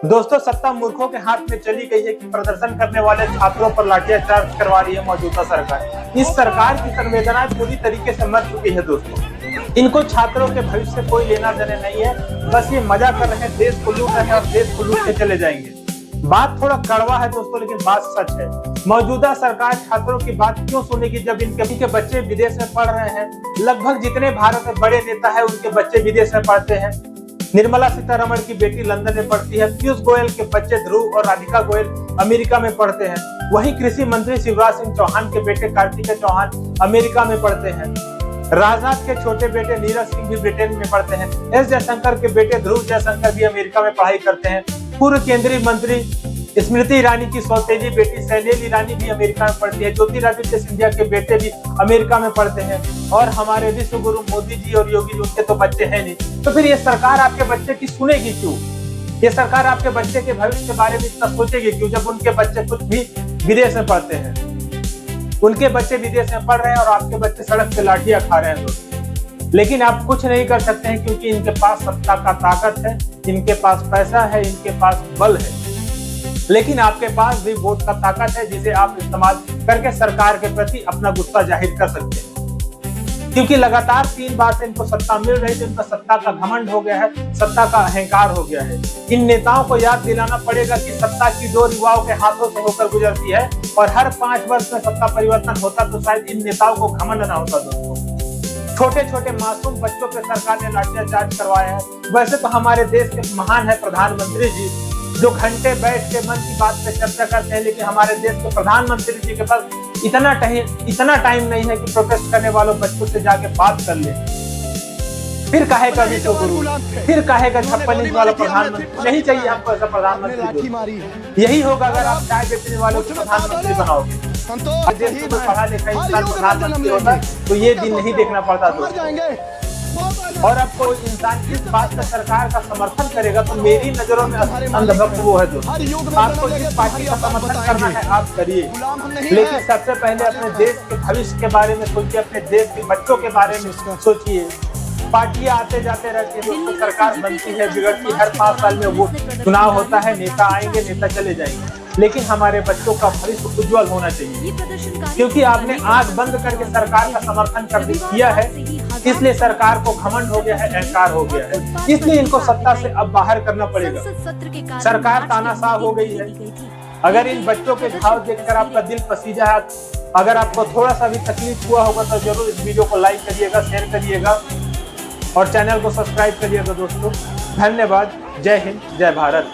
दोस्तों, सत्ता मूर्खों के हाथ में चली गई है कि प्रदर्शन करने वाले छात्रों पर लाठीचार्ज करवा रही है मौजूदा सरकार। इस सरकार की संवेदनाएं पूरी तरीके से मर चुकी है दोस्तों। इनको छात्रों के भविष्य से कोई लेना देना नहीं है, बस ये मजा कर रहे हैं, देश को लूट रहे हैं और देश को लूट के चले जाएंगे। बात थोड़ा कड़वा है दोस्तों, लेकिन बात सच है। मौजूदा सरकार छात्रों की बात क्यों सुनेगी जब इनके बच्चे विदेश में पढ़ रहे हैं। लगभग जितने भारत में बड़े नेता है उनके बच्चे विदेश में पढ़ते हैं। निर्मला सीतारमण की बेटी लंदन में पढ़ती है, पीयूष गोयल के बच्चे ध्रुव और राधिका गोयल अमेरिका में पढ़ते हैं। वहीं कृषि मंत्री शिवराज सिंह चौहान के बेटे कार्तिकेय चौहान अमेरिका में पढ़ते हैं। राजनाथ के छोटे बेटे नीरज सिंह भी ब्रिटेन में पढ़ते हैं। एस जयशंकर के बेटे ध्रुव जयशंकर भी अमेरिका में पढ़ाई करते हैं। पूर्व केंद्रीय मंत्री स्मृति ईरानी की सौतेली बेटी शैलेल ईरानी भी अमेरिका में पढ़ती है। ज्योतिरादित्य सिंधिया के बेटे भी अमेरिका में पढ़ते हैं। और हमारे विश्व गुरु मोदी जी और योगी जी, उनके तो बच्चे हैं नहीं। तो फिर ये सरकार आपके बच्चे की सुनेगी क्यों? ये सरकार आपके बच्चे के भविष्य के बारे में इतना सोचेगी क्यों, जब उनके बच्चे कुछ भी विदेश में पढ़ते हैं। उनके बच्चे विदेश में पढ़ रहे हैं और आपके बच्चे सड़क पे लाठियां खा रहे हैं दोस्तों। लेकिन आप कुछ नहीं कर सकते हैं, क्योंकि इनके पास सत्ता का ताकत है, इनके पास पैसा है, इनके पास बल है। लेकिन आपके पास भी वोट का ताकत है, जिसे आप इस्तेमाल करके सरकार के प्रति अपना गुस्सा जाहिर कर सकते हैं। क्योंकि लगातार 3 बार से इनको सत्ता मिल रही थी, इनका सत्ता का घमंड हो गया है, सत्ता का अहंकार हो गया है। इन नेताओं को याद दिलाना पड़ेगा कि सत्ता की डोर युवाओं के हाथों से होकर गुजरती है, और हर 5 वर्ष में सत्ता परिवर्तन होता तो शायद इन नेताओं को घमंड ना होता दोस्तों। छोटे छोटे मासूम बच्चों पे सरकार ने लाठीचार्ज करवाया है। वैसे तो हमारे देश के महान है प्रधानमंत्री जी, जो घंटे बैठ के मन की बात पे चर्चा करते हैं, लेकिन हमारे देश के प्रधानमंत्री जी के पास इतना टाइम नहीं है कि प्रोटेस्ट करने वालों बच्चों से जाके बात कर ले। फिर कहेगा विश्व गुरु, फिर कहेगा 56 इंच वाला प्रधानमंत्री। नहीं चाहिए हमको ऐसा प्रधानमंत्री। यही होगा अगर आप चाय बेचने वालों को प्रधानमंत्री बनाओगे। देश को पढ़ा लिखा इंसान प्रधानमंत्री होता तो ये दिन नहीं देखना पड़ता दोस्तों। और अब कोई इंसान इस बात में सरकार का समर्थन करेगा तो मेरी नजरों में अंधभक्त वो है दोस्तों। आपको जिस पार्टी का समर्थन करना है आप करिए, लेकिन सबसे पहले अपने देश के भविष्य के बारे में सोचिए, अपने देश के बच्चों के बारे में सोचिए। पार्टियां आते जाते रहती है दोस्तों, सरकार बनती है, बिगड़ती है। हर 5 साल में वो चुनाव होता है, नेता आएंगे, नेता चले जाएंगे। लेकिन हमारे बच्चों का भविष्य उज्जवल होना चाहिए, क्योंकि आपने आंख बंद करके सरकार का समर्थन किया है, इसलिए सरकार को घमंड हो गया है, अहंकार हो गया है। इसलिए इनको सत्ता से अब बाहर करना पड़ेगा। सरकार तानाशाह हो गई है। अगर इन बच्चों के घाव देखकर आपका दिल पसीजा है, अगर आपको थोड़ा सा भी तकलीफ हुआ होगा तो जरूर इस वीडियो को लाइक करिएगा, शेयर करिएगा और चैनल को सब्सक्राइब करिएगा दोस्तों। धन्यवाद। जय हिंद, जय भारत।